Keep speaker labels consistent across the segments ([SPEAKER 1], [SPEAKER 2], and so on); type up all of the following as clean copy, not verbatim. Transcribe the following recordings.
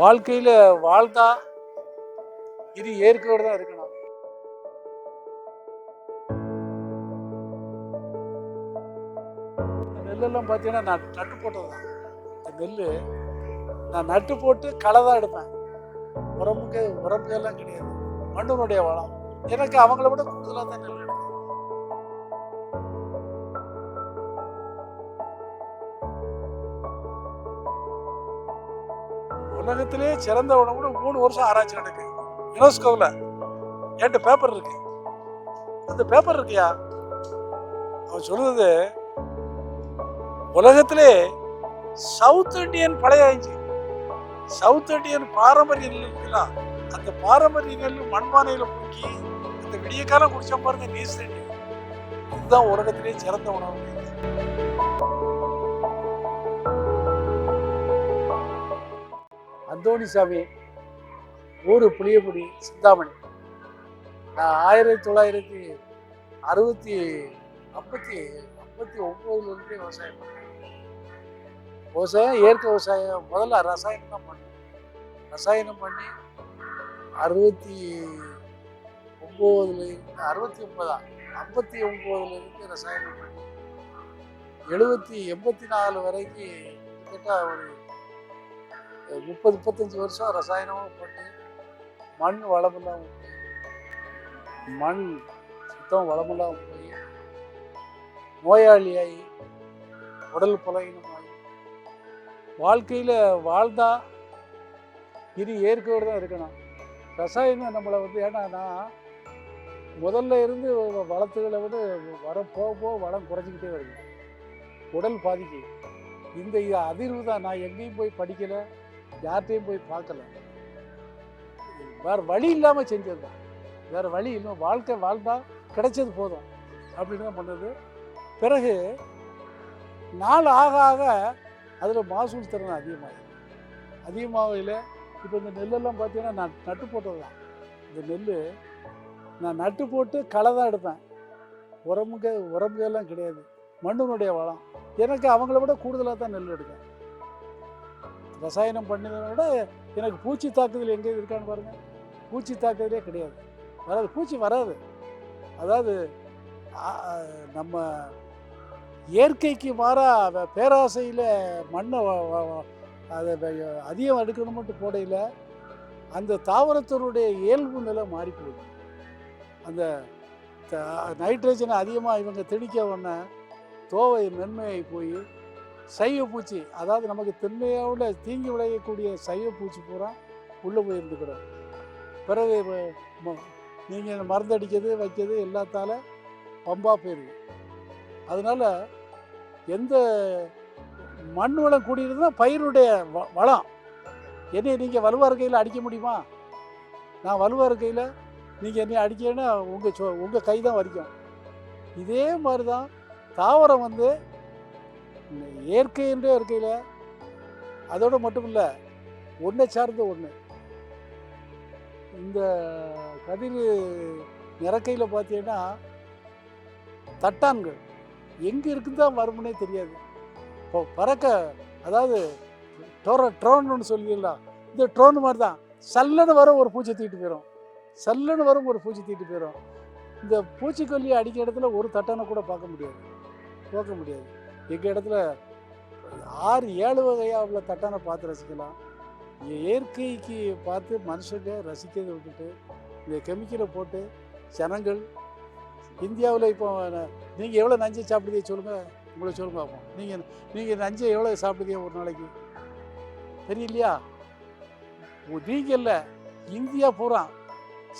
[SPEAKER 1] வாழ்க்கையில வாழ்ந்தா இது இயற்கையோடு தான் இருக்கணும். இந்த நெல்லெல்லாம் பார்த்தீங்கன்னா நான் நட்டு போட்டது தான். இந்த நெல் நான் நட்டு போட்டு களை தான் எடுப்பேன். உரமுக்கு எல்லாம் கிடையாது. மண்ணினுடைய வளம். எனக்கு அவங்கள விட கூடுதலாக தான் நெல் எடுக்கும். உலகத்திலே சிறந்த உணவுன்னு 3 வருஷம் ஆராய்ச்சி நடக்கு யுனெஸ்கோவில். என்கிட்ட பேப்பர் இருக்கு. அந்த பேப்பர் இருக்கியா, அவன் சொல்றது உலகத்திலே சவுத் இண்டியன் பழைய சவுத் இண்டியன் பாரம்பரிய நெல் இருக்குல்ல, அந்த பாரம்பரிய நெல் மண்பானையில பொங்கி அந்த விடிய காலம் குடிச்ச பாருங்க நீஸ் தண்ணி. இதுதான் உலகத்திலே சிறந்த உணவு. அந்தோணிசாமி, ஊரு புளியபுடி, சிந்தாமணி. நான் 1959 விவசாயம் பண்ணேன். இயற்கை விவசாயம் முதல்ல ரசாயனம் தான் பண்ணேன். ரசாயனம் பண்ணி 59 ரசாயனம் பண்ணி 84 வரைக்கும் கிட்டத்தட்ட ஒரு 30-35 வருஷம் ரசாயனமும் போட்டு மண் வளமில்லாமல் போய் மண் சுத்தம் வளமில்லாமல் போய் நோயாளியாகி உடல் பலகீனமாகி வாழ்க்கையில் வாழ்ந்தா இது இயற்கையோடு தான் இருக்கணும். ரசாயனம் நம்மளை ஏன்னா நான் முதல்ல இருந்து வளர்த்துகளை விட போக வளம் குறைஞ்சிக்கிட்டே வருது. உடல் பாதிக்கு இந்த அதிர்வு தான். நான் எங்கேயும் போய் படிக்கலை, யார்கிட்டையும் போய் பார்க்கல. வேறு வழி இல்லாமல் செஞ்சது தான். வேறு வழி இல்லை. வாழ்க்கை வாழ்ந்தா கிடைச்சது போதும் அப்படின்னு தான் பண்ணது. பிறகு நாள் ஆக ஆக அதில் மகசூல் திறன் அதிகமாகல. இப்போ இந்த நெல்லெல்லாம் பார்த்தீங்கன்னா நான் நட்டு போட்டது தான். இந்த நெல் நான் நட்டு போட்டு களை தான் எடுப்பேன். உரமுக்கு எல்லாம் கிடையாது. மண்ணினுடைய வளம். எனக்கு அவங்கள விட கூடுதலாக தான் நெல் எடுக்கும். ரசாயனம் பண்ணதை விட எனக்கு பூச்சி தாக்குதல் எங்கே இருக்கான்னு பாருங்கள். பூச்சி தாக்குதலே கிடையாது. பூச்சி வராது. அதாவது நம்ம இயற்கைக்கு மாறாக பேராசையில் மண்ணை அதை அதிகம் எடுக்கணும்ட்டு போடையில் அந்த தாவரத்தினுடைய இயல்பு நிலை மாறி போகுது. அந்த நைட்ரஜனை அதிகமாக இவங்க திணிக்க உடனே தோவை மென்மையை போய் சைவ பூச்சி, அதாவது நமக்கு திண்மையோட தீங்கி விளையக்கூடிய சைவ பூச்சி பூரா உள்ளே போய் இருந்துக்கிறோம். பிறகு நீங்கள் மருந்தடிக்கிறது வைக்கிறது எல்லாத்தால பம்பாக போயிடுது. அதனால் எந்த மண் வளம் கூடியிருந்தா பயிருடைய வளம். என்னை நீங்கள் வலுவாக இருக்கையில் அடிக்க முடியுமா? நான் வலுவாக இருக்கையில் நீங்கள் என்னை அடிக்கன்னா உங்கள் கை தான் வரைக்கும். இதே மாதிரி தான் தாவரம் இயற்கைன்றே இருக்கையில் அதோடு மட்டும் இல்லை, ஒன்றை சார்ந்த ஒன்று. இந்த கதிர் நிறக்கையில் பார்த்தீங்கன்னா தட்டான்கள் எங்கே இருக்குன்னு தான் வருமுன்னே தெரியாது. இப்போ பறக்க, அதாவது ட்ரோன்னு சொல்லிடலாம். இந்த ட்ரோன் மாதிரி தான் சல்லுன்னு வரும், ஒரு பூச்சி தீட்டு போயிடும். இந்த பூச்சிக்கொல்லி அடிக்க இடத்துல ஒரு தட்டானை கூட பார்க்க முடியாது. எங்கள் இடத்துல 6-7 வகையாக உள்ள தட்டானை பார்த்து ரசிக்கலாம். இயற்கைக்கு பார்த்து மனுஷங்க ரசிக்கிறதை விட்டுட்டு இந்த கெமிக்கலை போட்டு ஜனங்கள் இந்தியாவில் இப்போ நீங்கள் எவ்வளோ நஞ்சை சாப்பிடுதே சொல்லுங்கள். உங்களை சொல்லுங்க பார்ப்போம். நீங்கள் நஞ்சை எவ்வளோ சாப்பிடுதே ஒரு நாளைக்கு தெரியலையா? நீங்கள் இல்லை, இந்தியா பூரா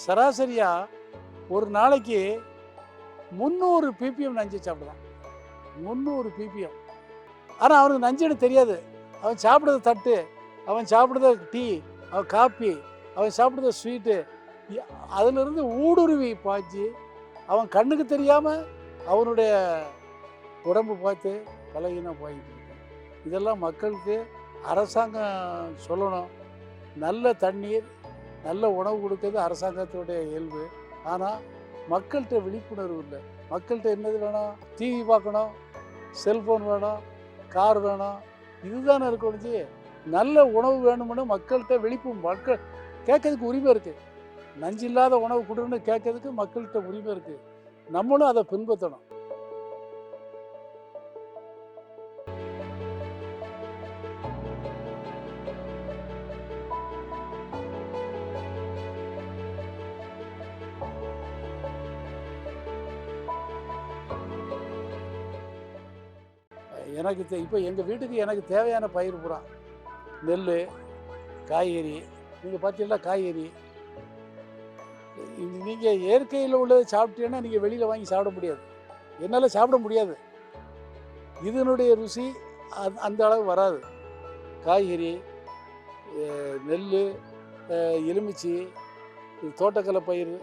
[SPEAKER 1] சராசரியாக ஒரு நாளைக்கு 300 ppm நஞ்சை சாப்பிடுதான். 300 ppm. ஆனால் அவனுக்கு நஞ்சுன்னு தெரியாது. அவன் சாப்பிடுறது தட்டு, அவன் சாப்பிடுறது டீ, அவன் காப்பி, அவன் சாப்பிடுறது ஸ்வீட்டு, அதிலிருந்து ஊடுருவி பாய்ச்சி அவன் கண்ணுக்கு தெரியாமல் அவனுடைய உடம்பு பார்த்து பலகீனம் போயிட்டு இருக்கு. இதெல்லாம் மக்களுக்கு அரசாங்கம் சொல்லணும். நல்ல தண்ணீர், நல்ல உணவு கொடுக்கறது அரசாங்கத்துடைய இயல்பு. ஆனால் மக்கள்கிட்ட விழிப்புணர்வு இல்லை. மக்கள்கிட்ட என்னது வேணும்? டிவி பார்க்கணும், செல்ஃபோன் வேணும், கார் வேணும், இதுதானே இருக்கணுச்சு. நல்ல உணவு வேணும்னு மக்கள்கிட்ட மக்கள் கேட்கறதுக்கு உரிமை இருக்குது. நஞ்சு இல்லாத உணவு கொடுன்னு கேட்கறதுக்கு மக்கள்கிட்ட உரிமை இருக்குது. நம்மளும் அதை பின்பற்றணும். எனக்கு இப்போ எங்கள் வீட்டுக்கு எனக்கு தேவையான பயிர் பூரா நெல், காய்கறி. நீங்கள் பார்த்தீங்கன்னா காய்கறி நீங்கள் இயற்கையில் உள்ளது சாப்பிட்டீங்கன்னா நீங்கள் வெளியில் வாங்கி சாப்பிட முடியாது. என்னால் சாப்பிட முடியாது. இதனுடைய ருசி அந்த அளவு வராது. காய்கறி, நெல், எலுமிச்சி, தோட்டக்கலை பயிர்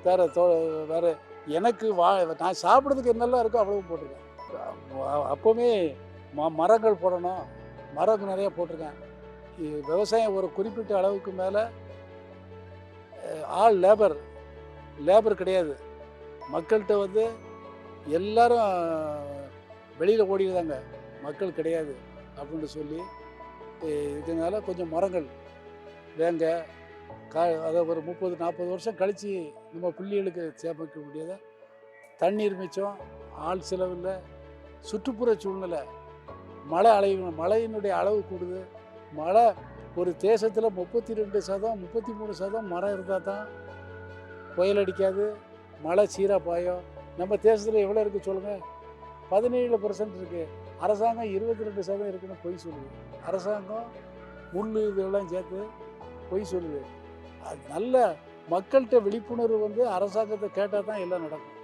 [SPEAKER 1] வேறு எனக்கு நான் சாப்பிட்றதுக்கு என்னெல்லாம் இருக்கோ அவ்வளவு போட்டிருக்கேன். அப்போவுமே மரங்கள் போடணும், மரம் நிறையா போட்டிருக்கேன். விவசாயம் ஒரு குறிப்பிட்ட அளவுக்கு மேலே லேபர் கிடையாது. மக்கள்கிட்ட வந்து எல்லாரும் வெளியில் ஓடிடுதாங்க, மக்கள் கிடையாது அப்படின்னு சொல்லி இதனால் கொஞ்சம் மரங்கள் வேங்க அதை ஒரு 30-40 வருஷம் கழித்து நம்ம பிள்ளைகளுக்கு சேமிக்க முடியாத தண்ணீர் மிச்சம், ஆள் செலவில், சுற்றுப்புற சூழ்நிலை, மழையினுடைய அளவு கூடுது. மழை ஒரு தேசத்தில் 32% 33% மரம் இருந்தால் தான் புயல் அடிக்காது, மழை சீராக பாயும். நம்ம தேசத்தில் எவ்வளோ இருக்குது சொல்லுங்கள்? 17% இருக்குது. அரசாங்கம் 22% இருக்குன்னு பொய் சொல்லுது. அரசாங்கம் முள் இதெல்லாம் சேர்த்து பொய் சொல்லுது. அது நல்ல மக்கள்கிட்ட விழிப்புணர்வு வந்து அரசாங்கத்தை கேட்டால் தான் எல்லாம் நடக்கும்.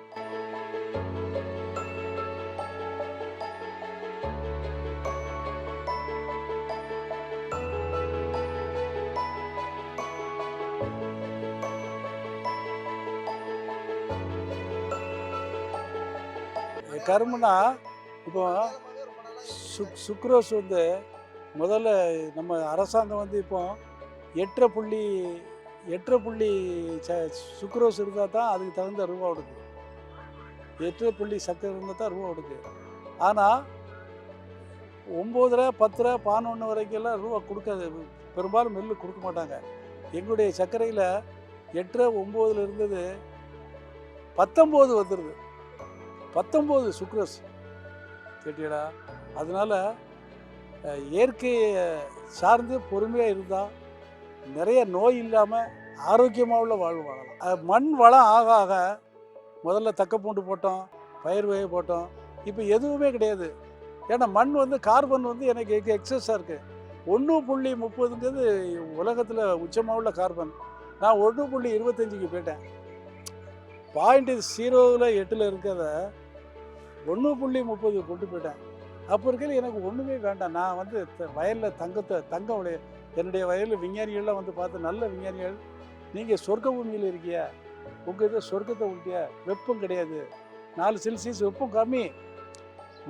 [SPEAKER 1] கரும்புனா இப்போ சுக்ரோஸ் வந்து முதல்ல நம்ம அரசாங்கம் வந்து இப்போ 8.5 சுக்ரோஸ் இருந்தால் தான் அதுக்கு தகுந்த ரூபா கொடுக்குது. 8 சக்கரை இருந்தால் தான் ரூபா கொடுக்குது. ஆனால் 9, 10, 11 வரைக்கெல்லாம் ரூபா கொடுக்காது. பெரும்பாலும் மில்லு கொடுக்க மாட்டாங்க. எங்களுடைய சர்க்கரையில் 8, 9 இருந்தது 19 வந்துடுது. 19 சுக்ரோஸ் கேட்டியடா. அதனால் இயற்கையை சார்ந்து பொறுமையாக இருந்தால் நிறைய நோய் இல்லாமல் ஆரோக்கியமாக உள்ள வாழ்வு வாழலாம். மண் வளம் ஆக ஆக முதல்ல தக்கப்பூண்டு போட்டோம், பயிர் வகை போட்டோம். இப்போ எதுவுமே கிடையாது. ஏன்னா மண் வந்து கார்பன் வந்து எனக்கு எக்ஸஸாக இருக்குது. 1.30ங்கிறது உலகத்தில் உச்சமாக உள்ள கார்பன். நான் 1.25க்கு போயிட்டேன். 0.08 இருக்கிறத 1.30 கொண்டு போயிட்டேன். அப்போ இருக்கையில் எனக்கு ஒன்றுமே வேண்டாம். நான் வந்து வயலில் தங்கம் விளைய என்னுடைய வயலில் விஞ்ஞானிகள்லாம் வந்து பார்த்து, நல்ல விஞ்ஞானிகள், நீங்கள் சொர்க்க பூமியில் இருக்கியா, உங்கள் இதை சொர்க்கத்தை விட்டியா, வெப்பம் கிடையாது, 4 செல்சியஸ் வெப்பம் கம்மி,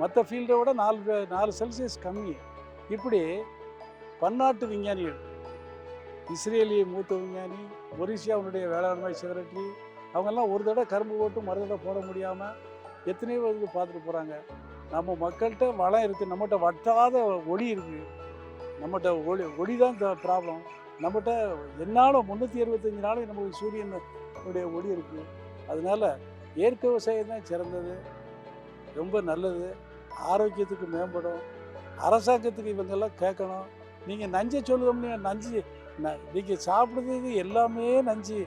[SPEAKER 1] மற்ற ஃபீல்டை விட 4 செல்சியஸ் கம்மி. இப்படி பன்னாட்டு விஞ்ஞானிகள், இஸ்ரேலிய மூத்த விஞ்ஞானி, மொரிஷியாவுடைய வேளாண்மை செக்ரட்டரி, அவங்கெல்லாம் ஒரு தடவை கரும்பு போட்டு மறு தடவை போட முடியாமல் எத்தனையோ இது பார்த்துட்டு போகிறாங்க. நம்ம மக்கள்கிட்ட வளம் இருக்குது, நம்மகிட்ட வட்டாத ஒளி இருக்குது. நம்மகிட்ட ஒளி தான் ப்ராப்ளம். நம்மகிட்ட என்னாலும் 365 நாளும் நமக்கு சூரியனுடைய ஒளி இருக்குது. அதனால் இயற்கை விவசாயம் தான் சிறந்தது, ரொம்ப நல்லது, ஆரோக்கியத்துக்கு மேம்படும். அரசாங்கத்துக்கு இவங்கெல்லாம் கேட்கணும். நீங்கள் நஞ்சை சொல்லுவோம்னு, நீங்கள் சாப்பிட்றது எல்லாமே நஞ்சு.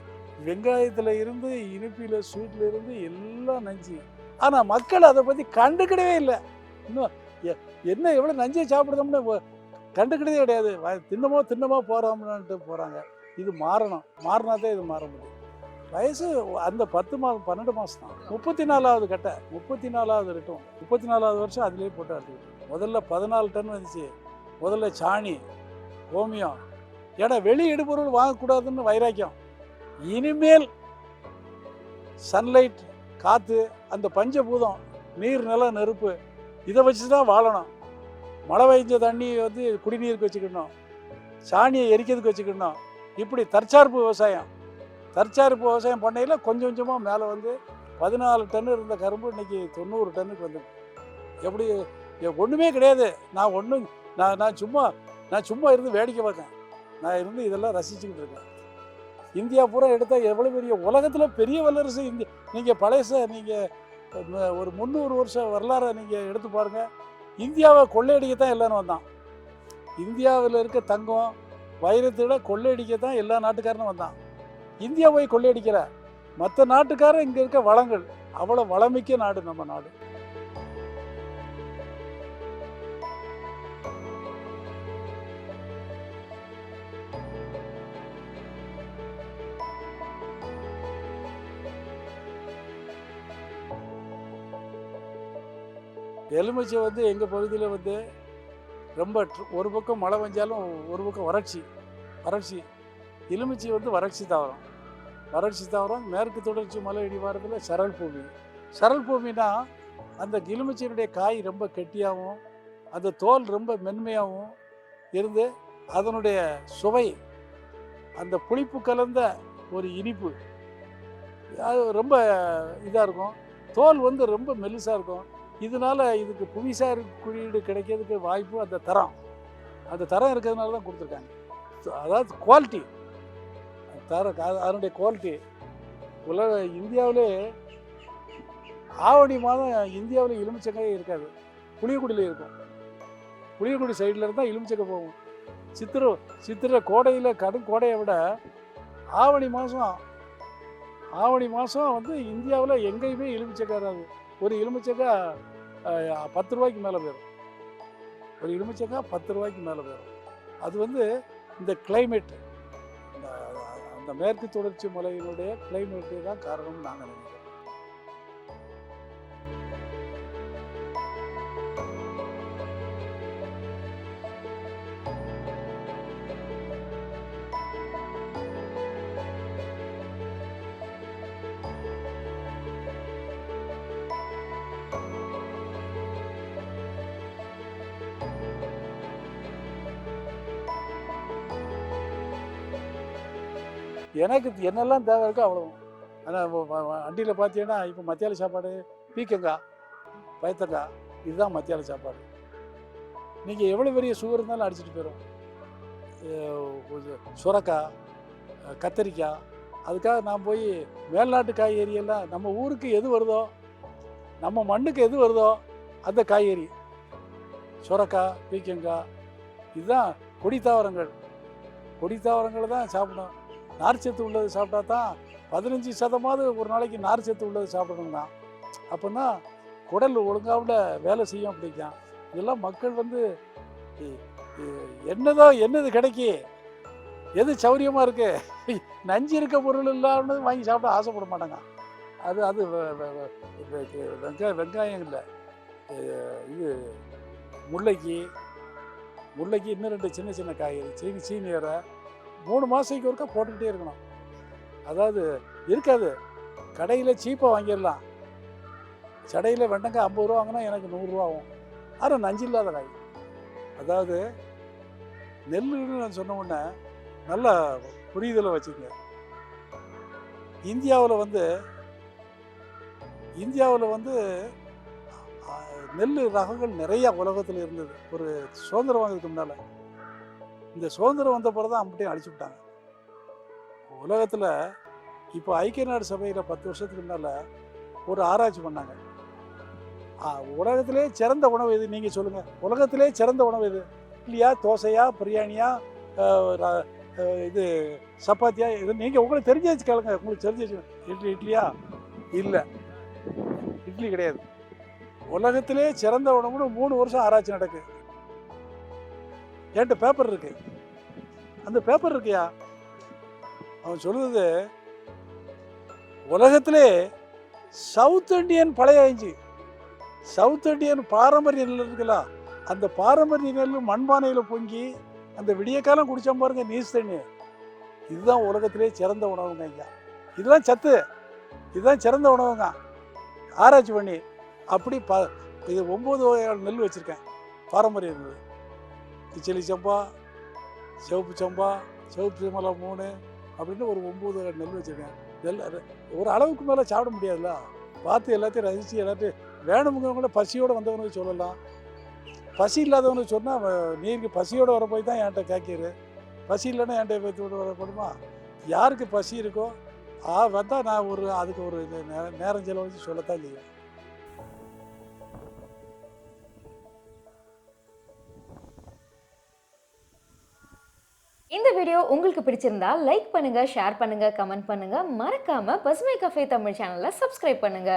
[SPEAKER 1] வெங்காயத்தில் இருந்து இனிப்பில் ஸ்வீட்டில் இருந்து எல்லாம் நஞ்சு. ஆனால் மக்கள் அதை பற்றி கண்டுக்கிடவே இல்லை. இன்னும் என்ன எவ்வளோ நஞ்சை சாப்பிடுறோம்னு கண்டுக்கிட்டதே கிடையாது. தின்னமோ போகிறோம்னுட்டு போகிறாங்க. இது மாறணும். மாறினா தான் இது மாற முடியும். வயசு அந்த 10 மாதம் 12 மாதம் தான். 34வது கட்டை, 34வது ரிட்டம், 34வது வருஷம் அதிலே போட்டு எடுத்துக்கிட்டு. முதல்ல 14 டன் வந்துச்சு. முதல்ல சாணி, கோமியம். ஏன்னா வெளி இடுபொருள் வாங்கக்கூடாதுன்னு வைராக்கியம். இனிமேல் சன்லைட், காற்று, அந்த பஞ்சபூதம், நீர், நிலம், நெருப்பு, இதை வச்சு தான் வாழணும். மழை பெய்ஞ்ச தண்ணி வந்து குடிநீருக்கு வச்சுக்கணும், சாணியை எரிக்கிறதுக்கு வச்சுக்கணும். இப்படி தற்சார்பு விவசாயம் பண்ணையில் கொஞ்சம் கொஞ்சமாக மேலே வந்து 14 டன் இருந்த கரும்பு இன்றைக்கி 90 டன்னுக்கு வந்துடும். எப்படி ஒன்றுமே கிடையாது. நான் சும்மா நான் சும்மா இருந்து வேடிக்கை பார்க்கேன். நான் இருந்து இதெல்லாம் ரசிச்சுக்கிட்டு இருக்கேன். இந்தியா பூரா எடுத்தால் எவ்வளோ பெரிய உலகத்தில் பெரிய வல்லரசு இந்தியா. நீங்கள் பழைய நீங்கள் ஒரு 300 வருஷம் வரலாறை நீங்கள் எடுத்து பாருங்கள். இந்தியாவை கொள்ளையடிக்க தான் எல்லாரும் வந்தான். இந்தியாவில் இருக்க தங்கம் வைரத்தை விட கொள்ளையடிக்க தான் எல்லா நாட்டுக்காரனும் வந்தான். இந்தியா போய் கொள்ளையடிக்கிற மற்ற நாட்டுக்காரன் இங்கே இருக்க வளங்கள் அவ்வளோ வளமிக்க நாடு நம்ம நாடு. எலுமிச்சை வந்து எங்கள் பகுதியில் வந்து ரொம்ப ஒரு பக்கம் மழை பெஞ்சாலும் ஒரு பக்கம் வறட்சி. எலுமிச்சை வந்து வறட்சி தாவரம். மேற்கு தொடர்ச்சி மலை இடிவாரத்தில் சரல் பூமினா அந்த எலுமிச்சையினுடைய காய் ரொம்ப கெட்டியாகவும் அந்த தோல் ரொம்ப மென்மையாகவும் இருந்து அதனுடைய சுவை அந்த புளிப்பு கலந்த ஒரு இனிப்பு அது ரொம்ப இதாக இருக்கும். தோல் வந்து ரொம்ப மெல்லிசாக இருக்கும். இதனால இதுக்கு புவிசார் குறியீடு கிடைக்கிறதுக்கு வாய்ப்பு அந்த தரம் இருக்கிறதுனால தான் கொடுத்துருக்காங்க. அதாவது குவாலிட்டி அதனுடைய குவாலிட்டி இந்தியாவிலே ஆவணி மாதம் இந்தியாவில் எலுமிச்சங்காயே இருக்காது. புளியக்குடியில் இருக்கும். புளியக்குடி சைடில் இருந்தால் எலுமிச்சங்கை போகும். சித்திரை கோடையில் கடும் கோடையை விட ஆவணி மாதம் வந்து இந்தியாவில் எங்கேயுமே எலுமிச்சங்காய் வராது. ஒரு எலுமிச்சங்காய் 10 ரூபாய்க்கு மேலே போயிடும். அது வந்து இந்த கிளைமேட் அந்த மேற்கு தொடர்ச்சி மலையினுடைய கிளைமேட்டு தான் காரணம்னு நான் நினைக்கிறேன். எனக்கு என்னெல்லாம் தேவை இருக்கோ அவ்வளவும். ஆனால் வண்டியில் பார்த்தீங்கன்னா இப்போ மத்தியால சாப்பாடு பீக்கங்காய் பயத்தங்காய் இதுதான் மத்தியால சாப்பாடு. நீங்கள் எவ்வளோ பெரிய சுகர் இருந்தாலும் அடிச்சுட்டு போயிடும். சுரக்காய் கத்திரிக்காய் அதுக்காக நான் போய் மேல்நாட்டு காய்கறியெல்லாம் நம்ம ஊருக்கு எது வருதோ நம்ம மண்ணுக்கு எது வருதோ அந்த காய்கறி சுரக்காய் பீக்கங்காய் இதுதான் கொடி தாவரங்களை தான் சாப்பிடணும். நார்ச்சத்து உள்ளது சாப்பிட்டா தான் 15% ஒரு நாளைக்கு நார்ச்சத்து உள்ளது சாப்பிடணுங்க. அப்போ தான் குடல் ஒழுங்காவில் வேலை செய்யும். அப்படித்தான் இதெல்லாம் மக்கள் வந்து என்னது கிடைக்கி எது சௌரியமாக இருக்குது நஞ்சு இருக்க பொருள் இல்லாமல் வாங்கி சாப்பிட ஆசைப்பட மாட்டாங்க. அது வெங்காயம் இல்லை இது முல்லைக்கு இன்னும் 2 சின்ன காய்கறி சீனி வேற 3 மாதத்துக்கு ஒருக்கா போட்டுக்கிட்டே இருக்கணும். அதாவது இருக்காது. கடையில் சீப்பாக வாங்கிடலாம். சடையில் வெண்டைக்காய் 50 ரூபா வாங்கினா எனக்கு 100 ரூபா ஆகும். ஆனால் நஞ்சு இல்லாத காய். அதாவது நெல்லுன்னு நான் சொன்ன உடனே நல்லா புரிதலை வச்சுக்கங்க. இந்தியாவில் வந்து நெல் ரகங்கள் நிறையா உலகத்தில் இருந்தது. ஒரு சுதந்திரம் வாங்கிறதுக்கு முன்னால். இந்த சுதந்திரம் வந்த பிறகு தான் அம்பட்டையும் அழிச்சு விட்டாங்க உலகத்தில். இப்போ ஐக்கிய நாடு சபையில் 10 வருஷத்துக்கு முன்னால் ஒரு ஆராய்ச்சி பண்ணாங்க. உலகத்திலே சிறந்த உணவு எது நீங்கள் சொல்லுங்கள். உலகத்திலே சிறந்த உணவு எது இல்லையா? தோசையா பிரியாணியா இது சப்பாத்தியா இது நீங்கள் உங்களுக்கு தெரிஞ்சு கேளுங்க. உங்களுக்கு தெரிஞ்சு இட்லியா இல்லை, இட்லி கிடையாது. உலகத்திலே சிறந்த உணவுன்னு 3 வருஷம் ஆராய்ச்சி நடக்கு. என்கிட்ட பேப்பர் இருக்கு. அந்த பேப்பர் இருக்கியா அவன் சொல்லுது உலகத்திலே சவுத் இண்டியன் பழைய சவுத் இண்டியன் பாரம்பரிய நெல் இருக்குல்ல அந்த பாரம்பரிய நெல் மண்பானையில் பொங்கி அந்த விடிய காலம் குடிச்சா பாருங்க நீஸ் தண்ணி. இதுதான் உலகத்திலே சிறந்த உணவுங்க. ஐயா இதுதான் சத்து, இதுதான் சிறந்த உணவுங்க. ஆராய்ச்சி பண்ணி அப்படி இது 9 வகையான நெல் வச்சுருக்கேன். பாரம்பரிய நெல் கிச்சலி சம்பா, சிவப்பு சம்பா, சிவப்பு சம்பளம் 3 அப்படின்னு ஒரு 9 வகை நெல் வச்சுருக்கேன். நெல் ஒரு அளவுக்கு மேலே சாப்பிட முடியாதுல்ல. பார்த்து எல்லாத்தையும் ரசித்து எல்லாத்தையும் வேணுமுங்க கூட பசியோடு வந்தவனுக்கு சொல்லலாம். பசி இல்லாதவனுக்கு சொன்னால் நீருக்கு பசியோடு வர போய் தான் என்கிட்ட கேட்கிற, பசி இல்லைன்னா என்கிட்ட பேத்து விட்டு வரப்படுமா? யாருக்கு பசி இருக்கோ வந்தால் நான் அதுக்கு ஒரு நேரம் செலவழித்து சொல்லத்தான் செய்வேன்.
[SPEAKER 2] இந்த வீடியோ உங்களுக்கு பிடிச்சிருந்தா லைக் பண்ணுங்க, ஷேர் பண்ணுங்க, கமெண்ட் பண்ணுங்க. மறக்காம பசுமை கஃபே தமிழ் சேனலை சப்ஸ்கிரைப் பண்ணுங்க.